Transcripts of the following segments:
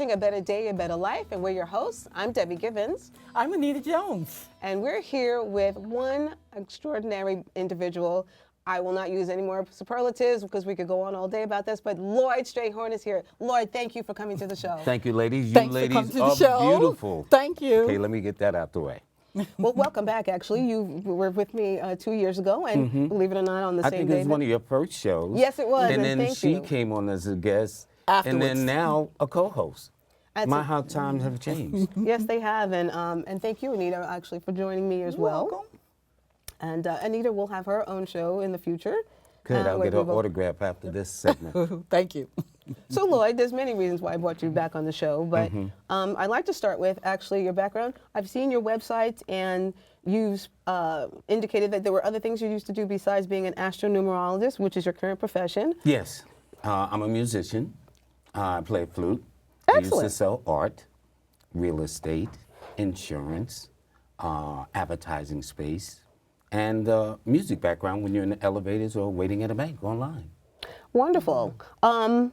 watching A Better Day, A Better Life, and we're your hosts. I'm Debbie Givens. I'm Anita Jones. And we're here with one extraordinary individual. I will not use any more superlatives because we could go on all day about this, but Lloyd Strayhorn is here. Lloyd, thank you for coming to the show. Thank you, ladies. You Thanks ladies for coming to the are show. beautiful. Thank you. Okay, let me get that out the way. Well, welcome back, actually. You were with me 2 years ago, and believe it or not, on the I same think day. it was one of your first shows. Yes, it was, And and then thank she you. came on as a guest. Afterwards. And then now a co-host. How times have changed. Yes, they have, and thank you, Anita, actually, for joining me as well. Welcome. And Anita will have her own show in the future. Good, I'll where get her we will- autograph after this segment. Thank you. So Lloyd, there's many reasons why I brought you back on the show, but I'd like to start with actually your background. I've seen your website, and you've indicated that there were other things you used to do besides being an astronumerologist, which is your current profession. Yes, I'm a musician. I play flute. I used to Excellent. sell art, real estate, insurance, advertising space, and music background when you're in the elevators or waiting at a bank online. Wonderful. And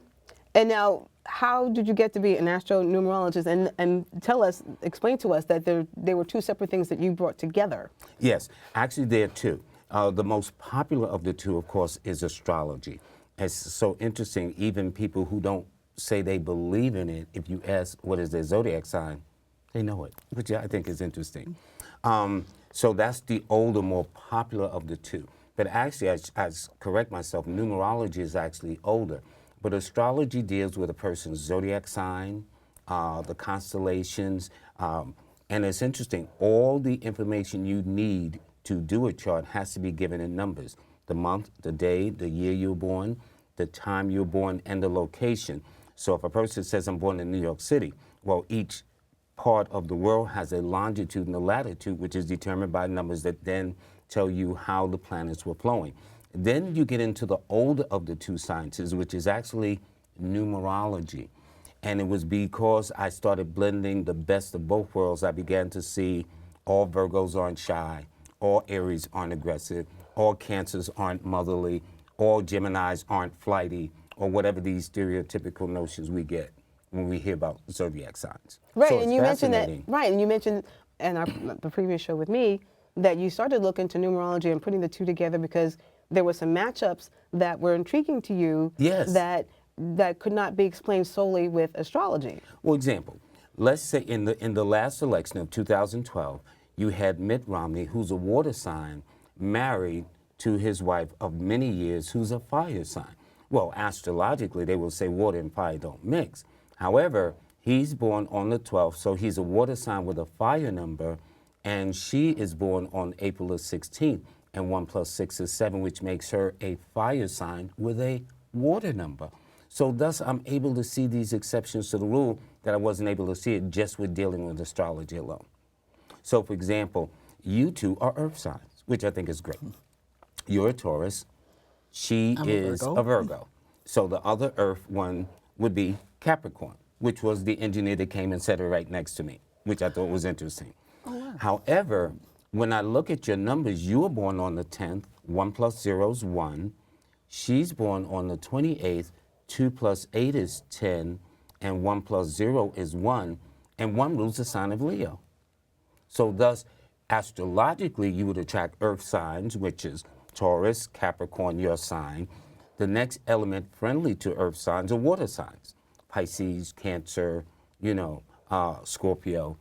now, how did you get to be an astronumerologist? And explain to us that there were two separate things that you brought together. Yes, actually there are two. The most popular of the two, of course, is astrology. It's so interesting, even people who don't say they believe in it, if you ask what is their zodiac sign, they know it, which I think is interesting. So that's the older, more popular of the two. But actually, I correct myself, numerology is actually older. But astrology deals with a person's zodiac sign, the constellations, and it's interesting, all the information you need to do a chart has to be given in numbers. The month, the day, the year you were born, the time you were born, and the location. So if a person says, I'm born in New York City, well, each part of the world has a longitude and a latitude, which is determined by numbers that then tell you how the planets were flowing. Then you get into the older of the two sciences, which is actually numerology. And it was because I started blending the best of both worlds, I began to see all Virgos aren't shy, all Aries aren't aggressive, all Cancers aren't motherly, all Geminis aren't flighty, or whatever these stereotypical notions we get when we hear about zodiac signs. Right, So and it's you mentioned that. fascinating. Right, and you mentioned in the previous show with me that you started looking into numerology and putting the two together because there were some matchups that were intriguing to you. Yes. That could not be explained solely with astrology. Well, example, let's say in the last election of 2012, you had Mitt Romney, who's a water sign, married to his wife of many years, who's a fire sign. Well, astrologically, they will say water and fire don't mix. However, he's born on the 12th, so he's a water sign with a fire number, and she is born on April the 16th, and 1 + 6 is 7, which makes her a fire sign with a water number. So thus, I'm able to see these exceptions to the rule that I wasn't able to see it just with dealing with astrology alone. So, for example, you two are earth signs, which I think is great. You're a Taurus. She is a Virgo. So the other earth one would be Capricorn, which was the engineer that came and set her right next to me, which I thought was interesting. Oh, wow. However, when I look at your numbers, you were born on the 10th, 1 + 0 is 1. She's born on the 28th, 2 + 8 is 10, and 1 + 0 is 1, and 1 rules the sign of Leo. So thus, astrologically, you would attract earth signs, which is Taurus, Capricorn, your sign. The next element friendly to earth signs are water signs, Pisces, Cancer, Scorpio.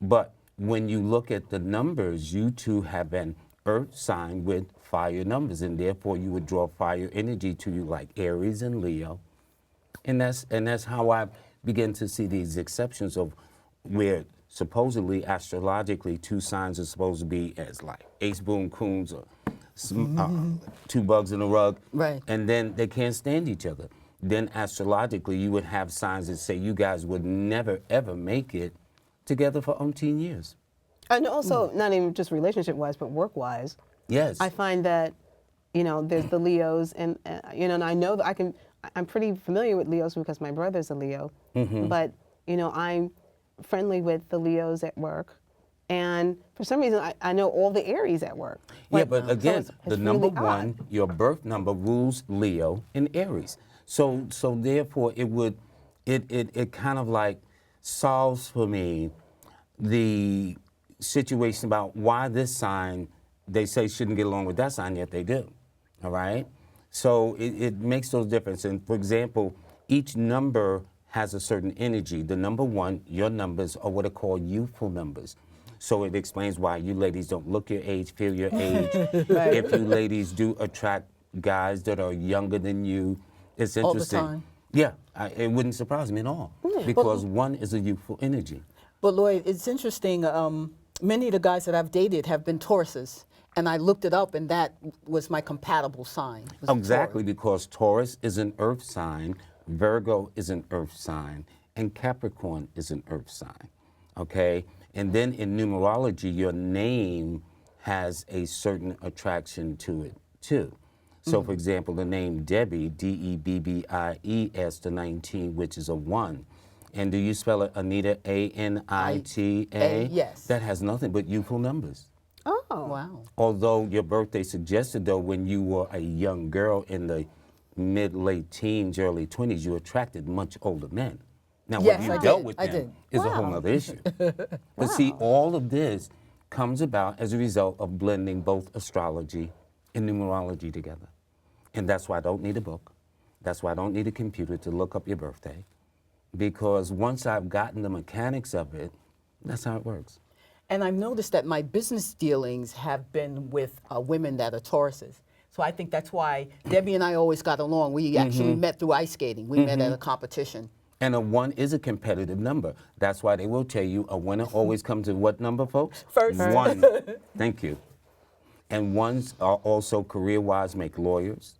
But when you look at the numbers, you two have an earth sign with fire numbers, and therefore you would draw fire energy to you like Aries and Leo. And that's how I begin to see these exceptions of where supposedly astrologically two signs are supposed to be as like ace boon coons or two bugs in a rug. Right. And then they can't stand each other. Then astrologically you would have signs that say you guys would never ever make it together for umpteen years. And also, not even just relationship-wise, but work-wise. Yes. I find that, there's the Leos, and and I know that I'm pretty familiar with Leos because my brother's a Leo. But, I'm friendly with the Leos at work. And for some reason, I know all the Aries at work. Yeah, but again, it's the number really one, odd. your birth number rules Leo and Aries. So therefore, it kind of like solves for me the situation about why this sign, they say shouldn't get along with that sign, yet they do, all right? So it makes those differences. And for example, each number has a certain energy. The number 1, your numbers are what are called youthful numbers. So it explains why you ladies don't look your age, feel your age. Right. If you ladies do attract guys that are younger than you, it's interesting. All the time. Yeah, it wouldn't surprise me at all, because 1 is a youthful energy. But Lloyd, it's interesting. Many of the guys that I've dated have been Tauruses, and I looked it up, and that was my compatible sign. Was a Exactly, Taurus. because Taurus is an earth sign, Virgo is an earth sign, and Capricorn is an earth sign, okay? And then in numerology, your name has a certain attraction to it too. So for example, the name Debbie, D-E-B-B-I-E-S to 19, which is a 1. And do you spell it Anita, A-N-I-T-A? Yes. That has nothing but youthful numbers. Oh. Wow. Although your birthday suggested, though, when you were a young girl in the late teens, early 20s, you attracted much older men. Now, Yes, whether you I dealt did. with I them did. is a whole Wow. other issue. But see, all of this comes about as a result of blending both astrology and numerology together. And that's why I don't need a book. That's why I don't need a computer to look up your birthday. Because once I've gotten the mechanics of it, that's how it works. And I've noticed that my business dealings have been with women that are Tauruses. So I think that's why Debbie and I always got along. We actually met through ice skating. We met at a competition. And a 1 is a competitive number. That's why they will tell you a winner always comes to what number, folks? First. 1. Thank you. And 1s are also career-wise make lawyers.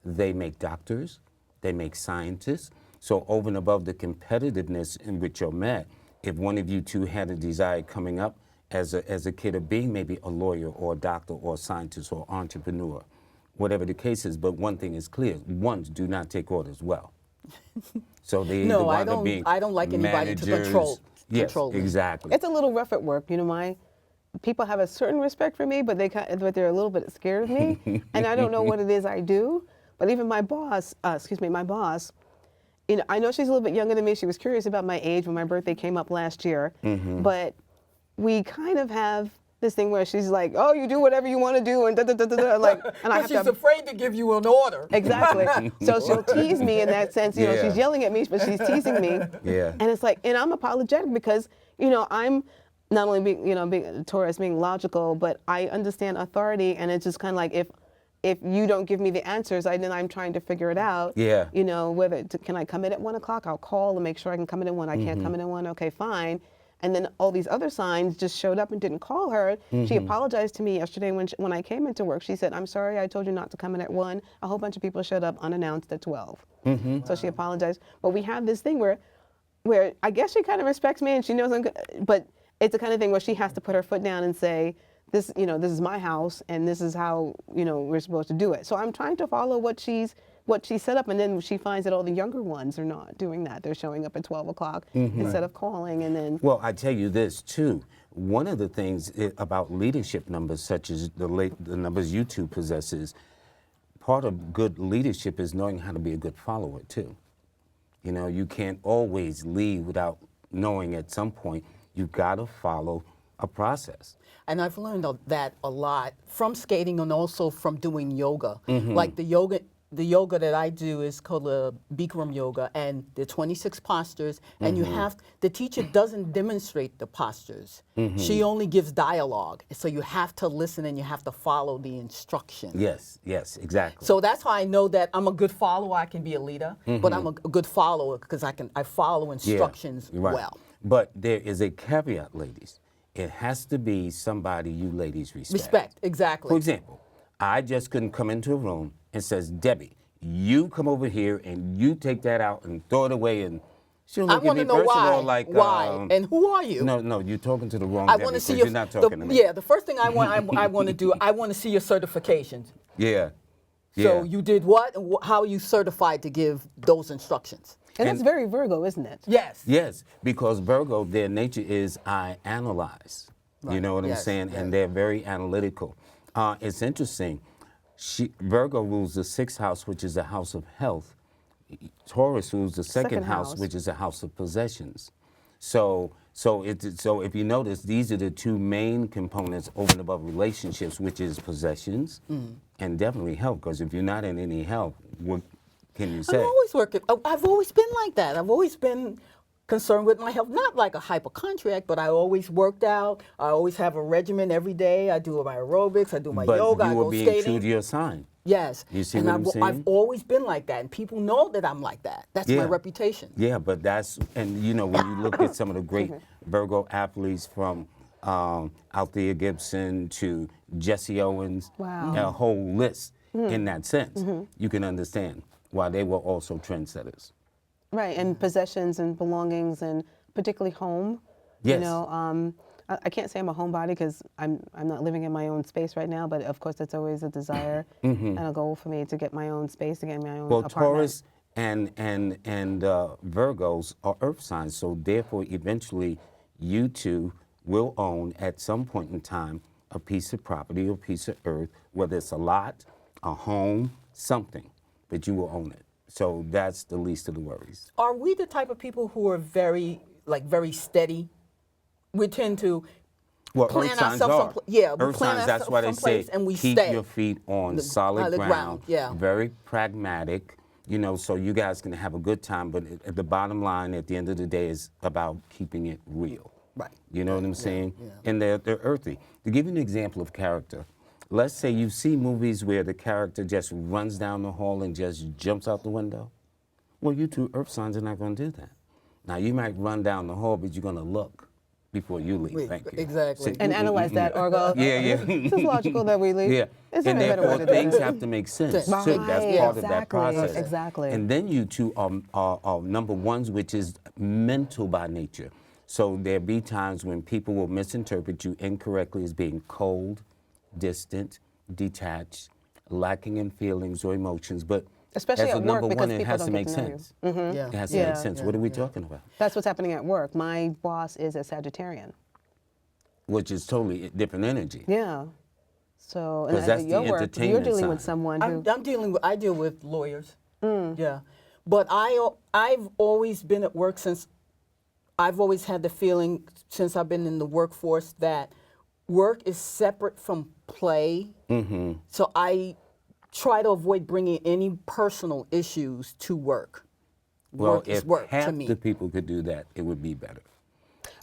They make doctors. They make scientists. So over and above the competitiveness in which you're met, if one of you two had a desire coming up as a kid of being maybe a lawyer or a doctor or a scientist or entrepreneur, whatever the case is, but one thing is clear, 1s do not take orders well. So they No, wind up being I don't like anybody to managers. Yes, control me. exactly. It's a little rough at work. You know, my people have a certain respect for me, but they're a little bit scared of me, and I don't know what it is I do. But even my boss, you know, I know she's a little bit younger than me. She was curious about my age when my birthday came up last year, but we kind of have this thing where she's like, "Oh, you do whatever you want to do," and da da da da da. Like, and I have she's to. afraid to give you an order. Exactly. So she'll tease me in that sense. You know, she's yelling at me, but she's teasing me. Yeah. And it's like, and I'm apologetic because, you know, I'm not only being, you know, being a Taurus, being logical, but I understand authority, and it's just kind of like if you don't give me the answers, then I'm trying to figure it out. Yeah. You know, can I come in at 1 o'clock? I'll call and make sure I can come in at 1. I can't come in at 1. Okay, fine. And then all these other signs just showed up and didn't call her. She apologized to me yesterday when I came into work. She said, "I'm sorry, I told you not to come in at 1. A whole bunch of people showed up unannounced at 12. So she apologized. But we have this thing where I guess she kind of respects me and she knows I'm good, but it's the kind of thing where she has to put her foot down and say, this is my house and this is how, you know, we're supposed to do it. So I'm trying to follow what she set up, and then she finds that all the younger ones are not doing that. They're showing up at 12 o'clock instead of calling, and then. Well, I tell you this too. One of the things about leadership numbers, such as the numbers you two possesses, part of good leadership is knowing how to be a good follower too. You know, you can't always lead without knowing at some point you've got to follow a process. And I've learned that a lot from skating and also from doing yoga. Like the yoga that I do is called Bikram yoga, and there are 26 postures, and the teacher doesn't demonstrate the postures. She only gives dialogue. So you have to listen and you have to follow the instructions. Yes, exactly. So that's how I know that I'm a good follower. I can be a leader, but I'm a good follower because I follow instructions right. well. But there is a caveat, ladies. It has to be somebody you ladies respect. Respect, exactly. For example, I just couldn't come into a room and says, "Debbie, you come over here and you take that out and throw it away," and she'll I look at want me to know first why. of all like, why? And who are you? No, you're talking to the wrong I Debbie want to because see you're not talking to me. Yeah, the first thing I want to do, I want to see your certifications. Yeah. So you did what? And how are you certified to give those instructions? And that's very Virgo, isn't it? Yes. Yes, because Virgo, their nature is I analyze. You know what I'm Yes, saying? yes. And they're very analytical. It's interesting. Virgo rules the 6th house, which is the house of health. Taurus rules the second house, house. which is the house of possessions. So if you notice, these are the two main components over and above relationships, which is possessions and definitely health. Because if you're not in any health, what can you say? I'm always working. I've always been like that. I've always been concerned with my health, not like a hypochondriac, but I always worked out. I always have a regimen every day. I do my aerobics, I do my But yoga, you I were go being skating. true to your sign. Yes. You see and what I'm saying? I've always been like that, and people know that I'm like that. That's my Yeah. reputation. Yeah, but that's, and you know, when you look at some of the great Virgo athletes from Althea Gibson to Jesse Owens, Wow. a whole list in that sense, you can understand why they were also trendsetters. Right, and possessions and belongings, and particularly home. You Yes. know, I can't say I'm a homebody because I'm not living in my own space right now. But of course, it's always a desire and a goal for me to get my own space, to get my own Well, apartment. Taurus and Virgos are earth signs, so therefore eventually you two will own at some point in time a piece of property or piece of earth, whether it's a lot, a home, something, but you will own it. So that's the least of the worries. Are we the type of people who are very steady? We tend to Well, plan earth signs ourselves are. yeah, we Earth plan signs, that's ourselves why they say someplace and we keep stay. your feet on The solid ground. Yeah. Very pragmatic, you know, so you guys can have a good time, but at the bottom line, at the end of the day, is about keeping it real. Right. You know what I'm saying? yeah. And they're earthy. To give you an example of character, let's say you see movies where the character just runs down the hall and just jumps out the window. Well, you two earth signs are not going to do that. Now, you might run down the hall, but you're going to look before you leave. Thank you. Exactly. And analyze that, or go, Yeah, yeah. is this logical that we leave? Yeah, Is there and a better way therefore to do things it? have to make sense Right, too. That's Right, part of that exactly, process. exactly. And then you two are number ones, which is mental by nature. So there be times when people will misinterpret you incorrectly as being cold, distant, detached, lacking in feelings or emotions, but Especially as a at work, number because one, it people has to don't make get to know you. sense. Yeah. It has to Yeah. make sense. What are we talking about? That's what's happening at work. My boss is a Sagittarian. Which is totally different energy. Yeah. So, 'Cause and that's at the your work, you're entertainment dealing with side. someone who. I deal with lawyers. Yeah, but I've always been at work since. I've always had the feeling since I've been in the workforce that work is separate from play. So I try to avoid bringing any personal issues to work. Well, Work is if work half to me. the people could do that, it would be better.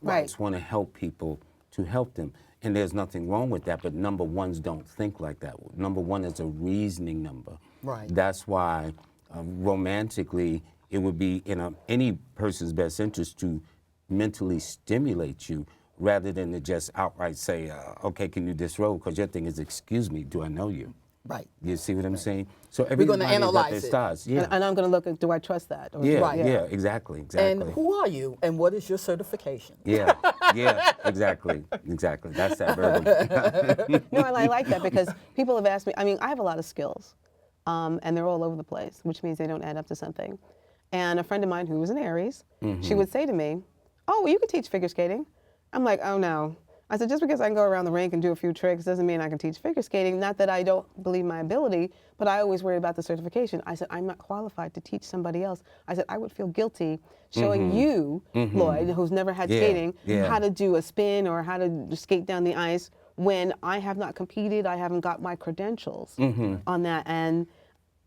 Right. I just want to help people to help them. And there's nothing wrong with that, but number ones don't think like that. Number one is a reasoning number. Right. That's why romantically, it would be in any person's best interest to mentally stimulate you rather than to just outright say, okay, can you disrobe? Because your thing is, excuse me, do I know you? Right. You see what I'm saying? So gonna everybody's got analyze their it. styles. Yeah. And I'm going to look at, do I trust that? Or Yeah, Right. yeah, exactly. And who are you? And what is your certification? Yeah, yeah, exactly. That's that Virgo. No, and I like that because people have asked me, I mean, I have a lot of skills, and they're all over the place, which means they don't add up to something. And a friend of mine who was an Aries, she would say to me, oh, well, you could teach figure skating. I'm like, oh, no. I said, just because I can go around the rink and do a few tricks doesn't mean I can teach figure skating. Not that I don't believe my ability, but I always worry about the certification. I said, I'm not qualified to teach somebody else. I said, I would feel guilty showing you, Lloyd, who's never had Yeah, skating, yeah. how to do a spin or how to skate down the ice when I have not competed, I haven't got my credentials on that. And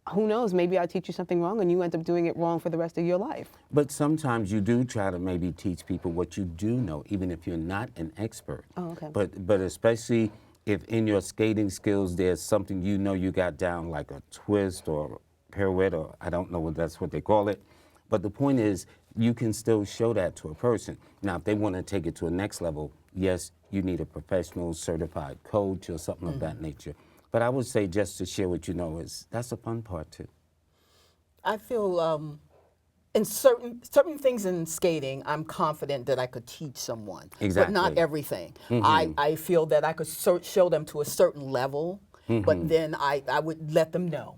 who knows, maybe I teach you something wrong and you end up doing it wrong for the rest of your life. But sometimes you do try to maybe teach people what you do know, even if you're not an expert. Oh, okay. But especially if in your skating skills there's something you know you got down, like a twist or pirouette, or I don't know what that's what they call it. But the point is, you can still show that to a person. Now, if they want to take it to a next level, yes, you need a professional certified coach or something of that nature. But I would say, just to share what you know, is that's a fun part too. I feel in certain things in skating, I'm confident that I could teach someone, Exactly. but not everything. I feel that I could show them to a certain level, but then I would let them know.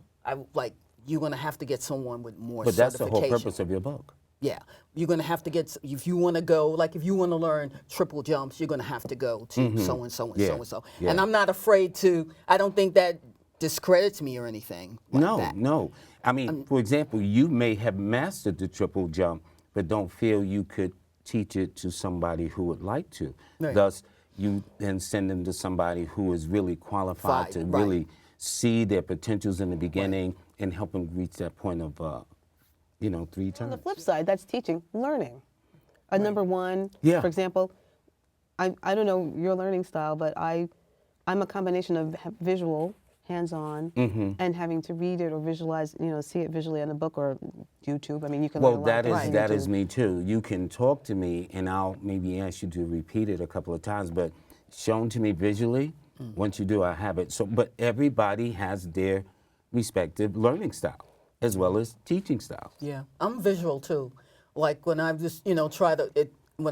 You're going to have to get someone with more But that's the whole certification. purpose of your book. Yeah, you're going to have to get, if you want to go, like if you want to learn triple jumps, you're going to have to go to so-and-so and Yeah, so-and-so. yeah. And I'm not afraid to, I don't think that discredits me or anything like that. No. I mean, for example, you may have mastered the triple jump, but don't feel you could teach it to somebody who would like to. Right. Thus, you then send them to somebody who is really qualified to Right. really see their potentials in the beginning and help them reach that point of, 3 On the times. flip side, that's teaching learning. A number one, Yeah. for example, I don't know your learning style, but I'm a combination of visual, hands-on, and having to read it or visualize, see it visually in a book or YouTube. I mean, you can learn a lot of things on That YouTube. is me too. You can talk to me, and I'll maybe ask you to repeat it a couple of times, but shown to me visually, once you do, I have it. So, but everybody has their respective learning style, as well as teaching styles. Yeah, I'm visual too. Like when I just, when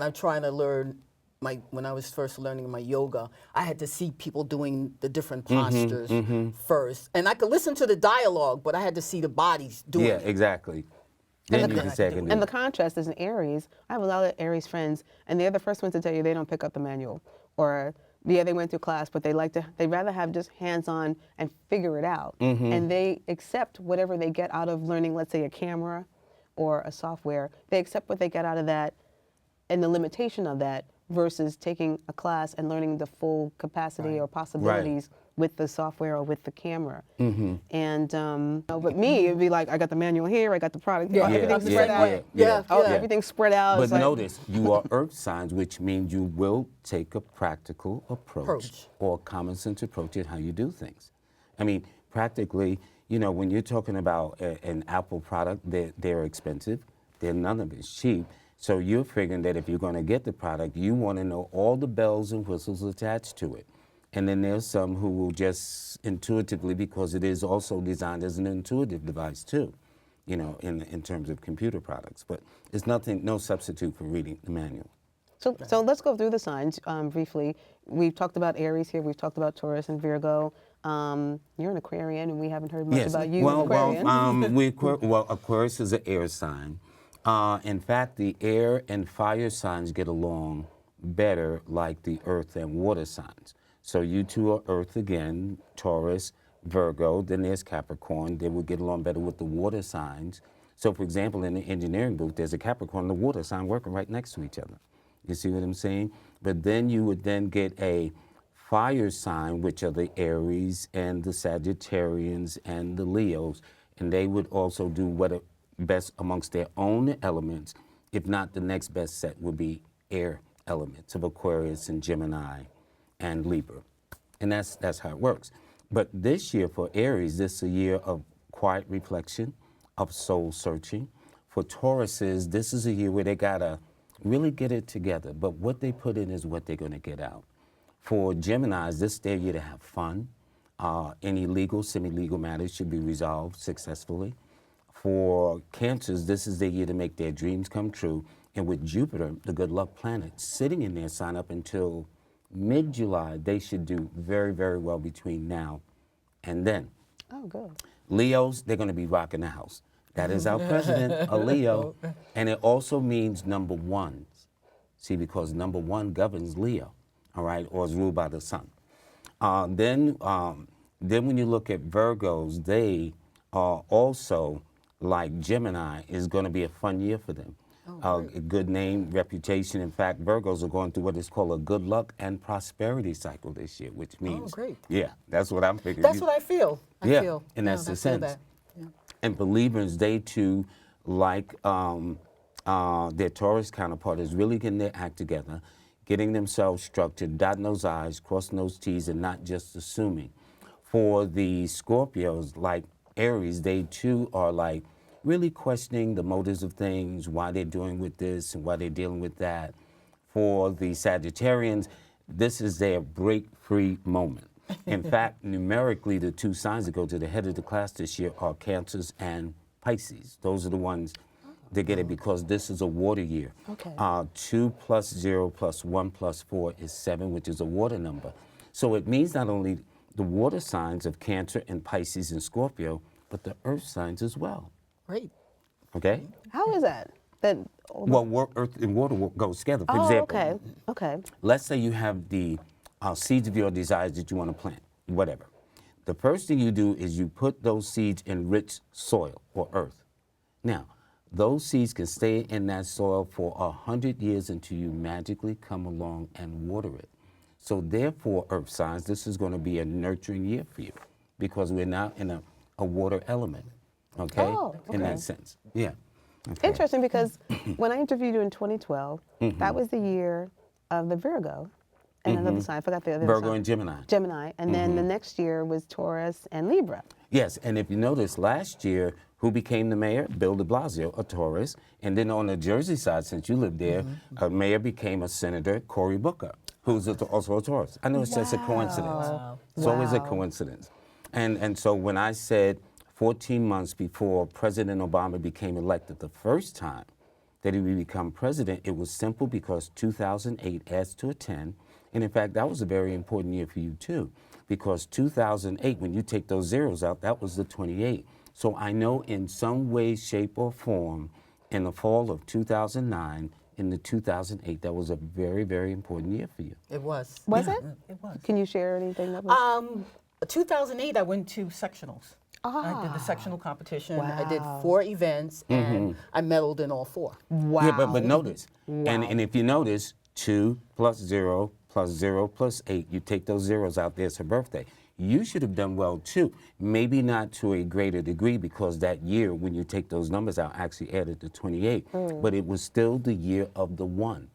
I'm trying to learn when I was first learning my yoga, I had to see people doing the different postures first. And I could listen to the dialogue, but I had to see the bodies doing Yeah, it. exactly. Then you can say I can do And the it. contrast is in Aries. I have a lot of Aries friends, and they're the first ones to tell you they don't pick up the manual, or yeah, they went through class, but they'd rather have just hands-on and figure it out. And they accept whatever they get out of learning, let's say a camera or a software. They accept what they get out of that and the limitation of that versus taking a class and learning the full capacity or possibilities with the software or with the camera. And but me, it'd be like, I got the manual here, I got the product here, everything's spread out. Everything's spread out. But It's like- notice, you are earth signs, which means you will take a practical approach or a common sense approach at how you do things. I mean, practically, when you're talking about an Apple product, they're expensive. None of it's cheap. So you're figuring that if you're going to get the product, you want to know all the bells and whistles attached to it. And then there's some who will just intuitively, because it is also designed as an intuitive device too, in terms of computer products. But it's no substitute for reading the manual. So let's go through the signs briefly. We've talked about Aries here. We've talked about Taurus and Virgo. You're an Aquarian, and we haven't heard much about you, Aquarian. Aquarius is an air sign. In fact, the air and fire signs get along better like the earth and water signs. So you two are earth again, Taurus, Virgo, then there's Capricorn. They would get along better with the water signs. So for example, in the engineering booth, there's a Capricorn and a water sign working right next to each other. You see what I'm saying? But then you would then get a fire sign, which are the Aries and the Sagittarians and the Leos, and they would also do what are best amongst their own elements. If not, the next best set would be air elements of Aquarius and Gemini and Libra. And that's how it works. But this year for Aries, this is a year of quiet reflection, of soul searching. For Tauruses, this is a year where they gotta really get it together. But what they put in is what they're gonna get out. For Geminis, this is their year to have fun. Any legal, semi-legal matters should be resolved successfully. For Cancers, this is their year to make their dreams come true. And with Jupiter, the good luck planet, sitting in their sign up until mid-July, they should do very, very well between now and then. Oh, good. Leos, they're going to be rocking the house. That is our president, a Leo. And it also means number ones. See, because number one governs Leo, all right, or is ruled by the sun. Then when you look at Virgos, they are also, like Gemini, is going to be a fun year for them. A good name, reputation. In fact, Virgos are going through what is called a good luck and prosperity cycle this year, which means, great. yeah, that's what I'm thinking. That's what I feel. And that's the I feel sense. that. Yeah. And believers, they too, like their Taurus counterpart, is really getting their act together, getting themselves structured, dotting those I's, crossing those T's, and not just assuming. For the Scorpios, like Aries, they too are like really questioning the motives of things, why they're doing with this and why they're dealing with that. For the Sagittarians, this is their break-free moment. In fact, numerically, the two signs that go to the head of the class this year are Cancers and Pisces. Those are the ones that get it because this is a water year. Okay. 2 plus 0 plus 1 plus 4 is 7, which is a water number. So it means not only the water signs of Cancer and Pisces and Scorpio, but the earth signs as well. Great. Okay? How is that? Well, earth and water goes together. For Oh, example, okay. let's say you have the seeds of your desires that you want to plant, whatever. The first thing you do is you put those seeds in rich soil or earth. Now, those seeds can stay in that soil for 100 years until you magically come along and water it. So therefore, earth signs, this is going to be a nurturing year for you because we're now in a water element, okay? Oh, In that okay. sense, yeah. Okay. Interesting, because when I interviewed you in 2012, that was the year of the Virgo and another sign. I forgot the other Virgo sign. and Gemini. Gemini, and then the next year was Taurus and Libra. Yes, and if you notice, last year, who became the mayor? Bill de Blasio, a Taurus. And then on the Jersey side, since you live there, a mayor became a Senator, Cory Booker, who's also a Taurus. I know it's just a coincidence. Wow. It's always a Wow. coincidence. And so when I said 14 months before President Obama became elected the first time that he would become president, it was simple because 2008 adds to a 10. And in fact, that was a very important year for you too, because 2008, when you take those zeros out, that was the 28. So I know in some way, shape, or form, in the fall of 2009, in the 2008, that was a very, very important year for you. It was. Was it? It was. Can you share anything that was? 2008, I went to sectionals. I did the sectional competition. I did Wow. 4 events, and I medaled in all 4. Wow. Yeah, but notice, Wow. and if you notice, 2 plus 0 plus 0 plus 8, you take those zeros out, there's her birthday. You should have done well too. Maybe not to a greater degree because that year, when you take those numbers out, actually added to 28, but it was still the year of the 1.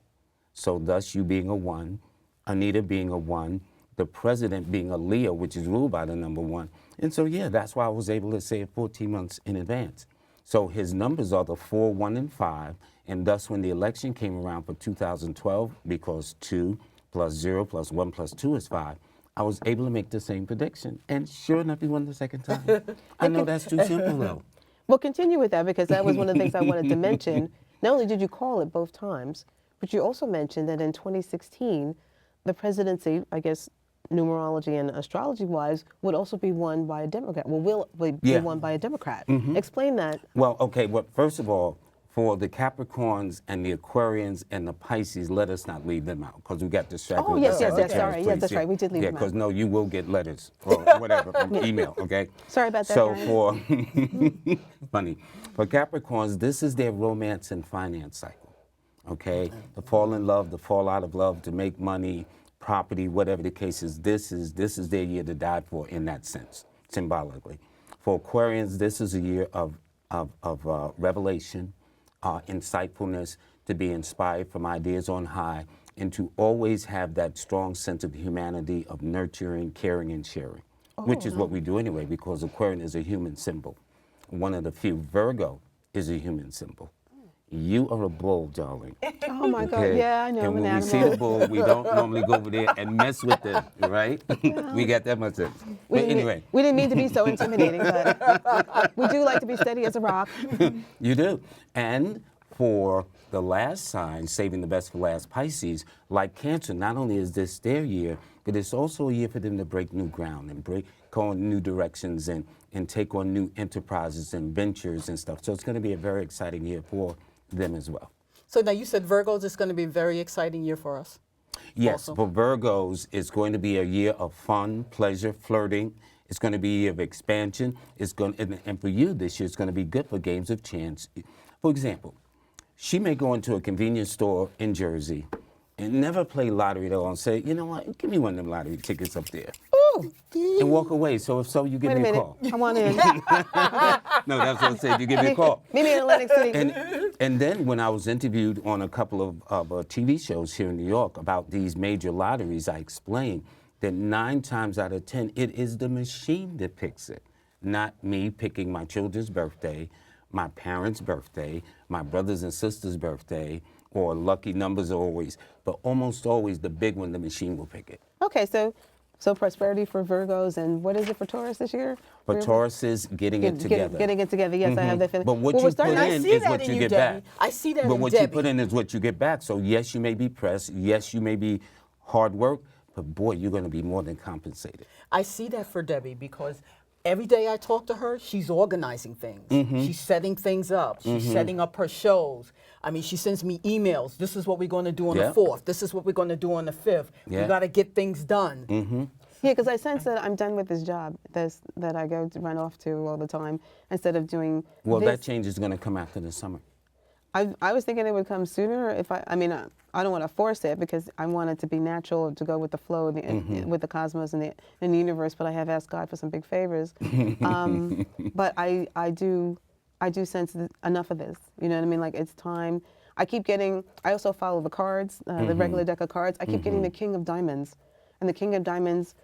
So thus you being a 1, Anita being a 1, the president being a Leo, which is ruled by the number 1. And so, yeah, that's why I was able to say it 14 months in advance. So his numbers are the 4, 1, and 5. And thus, when the election came around for 2012, because 2 plus 0 plus 1 plus 2 is 5, I was able to make the same prediction. And sure enough, he won the second time. I know that's too simple, though. Well, continue with that, because that was one of the things I wanted to mention. Not only did you call it both times, but you also mentioned that in 2016, the presidency, I guess, numerology and astrology-wise, would also be won by a Democrat. Well, will be Yeah. won by a Democrat. Explain that. Well, okay, well, first of all, for the Capricorns and the Aquarians and the Pisces, let us not leave them out because we got distracted. Oh, with yes, the yes, yes, Sagittarius, sorry. Yes, please, that's right. We did leave yeah, them out. because no, you will get letters or whatever from email, okay? Sorry about that, So guys. for, funny, for Capricorns, this is their romance and finance cycle, okay? To fall in love, to fall out of love, to make money, property, whatever the case is, this is their year to die for in that sense, symbolically. For Aquarians, this is a year of revelation, insightfulness, to be inspired from ideas on high, and to always have that strong sense of humanity, of nurturing, caring, and sharing, which is what we do anyway, because Aquarian is a human symbol. One of the few. Virgo is a human symbol. You are a bull, darling. Oh my God! Okay? Yeah, I know. And I'm an when we see animal. the bull, we don't normally go over there and mess with them, right? We got that much sense. But anyway, We didn't mean to be so intimidating, but we do like to be steady as a rock. you do. And for the last sign, saving the best for last, Pisces, like Cancer, not only is this their year, but it's also a year for them to break new ground and go in new directions and take on new enterprises and ventures and stuff. So it's going to be a very exciting year for them as well. So now you said Virgos is going to be a very exciting year for us. Yes, Also. for Virgos, it's going to be a year of fun, pleasure, flirting. It's going to be a year of expansion. And for you this year, it's going to be good for games of chance. For example, she may go into a convenience store in Jersey and never play lottery at all and say, you know what, give me one of them lottery tickets up there. Ooh! And walk away. So if so, you give Wait a me a minute. call. I want in. No, that's what I said. You give me a call. Meet me in Atlantic City. And then when I was interviewed on a couple of TV shows here in New York about these major lotteries, I explained that 9 times out of 10, it is the machine that picks it, not me picking my children's birthday, my parents' birthday, my brothers and sisters' birthday, or lucky numbers always, but almost always the big one, the machine will pick it. Okay, so prosperity for Virgos, and what is it for Taurus this year? But Taurus is getting it together. Getting it together. Yes, I have that feeling. But what Well, you we're starting- put I in see is that what in you you, get Debbie. back. I see that But in what you Debbie. put in is what you get back. So yes, you may be pressed. Yes, you may be hard work. But boy, you're going to be more than compensated. I see that for Debbie because every day I talk to her, she's organizing things. She's setting things up. She's setting up her shows. I mean, she sends me emails. This is what we're going to do on Yeah. the 4th. This is what we're going to do on the 5th. Yeah. We got to get things done. Yeah, because I sense that I'm done with this job, that I go to run off to all the time, instead of doing Well, this. that change is going to come after the summer. I was thinking it would come sooner. If I mean, I don't want to force it because I want it to be natural, to go with the flow, with the cosmos and the universe. But I have asked God for some big favors. But I do sense enough of this. You know what I mean? Like, it's time. I keep getting. I also follow the cards, the regular deck of cards. I keep getting the King of Diamonds, and the King of Diamonds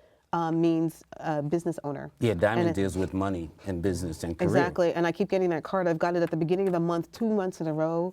means business owner. Yeah, diamond deals with money and business and career. Exactly, and I keep getting that card. I've got it at the beginning of the month, 2 months in a row,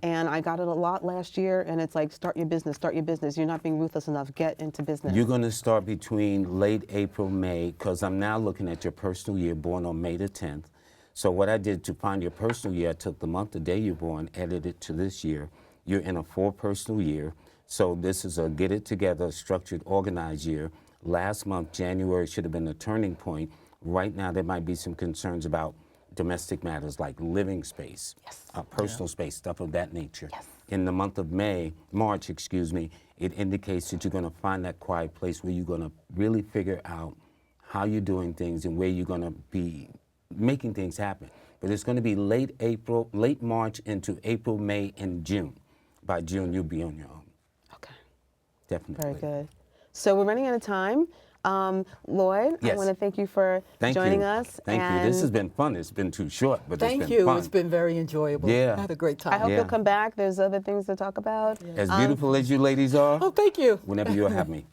and I got it a lot last year, and it's like, start your business, start your business. You're not being ruthless enough, get into business. You're going to start between late April, May, because I'm now looking at your personal year, born on May the 10th. So what I did to find your personal year, I took the month, the day you're born, added it to this year. You're in a 4 personal year, so this is a get it together, structured, organized year. Last month, January, should have been a turning point. Right now, there might be some concerns about domestic matters like living space, personal space, stuff of that nature. Yes. In the month of March, excuse me, it indicates that you're going to find that quiet place where you're going to really figure out how you're doing things and where you're going to be making things happen. But it's going to be late April, late March into April, May, and June. By June, you'll be on your own. Okay. Definitely. Very good. So we're running out of time. Lloyd, Yes. I want to thank you for joining us. Thank you. This has been fun. It's been too short, but it's been fun. It's been very enjoyable. Yeah. I had a great time. I hope you'll come back. There's other things to talk about. As beautiful as you ladies are, Oh, thank you. whenever you'll have me.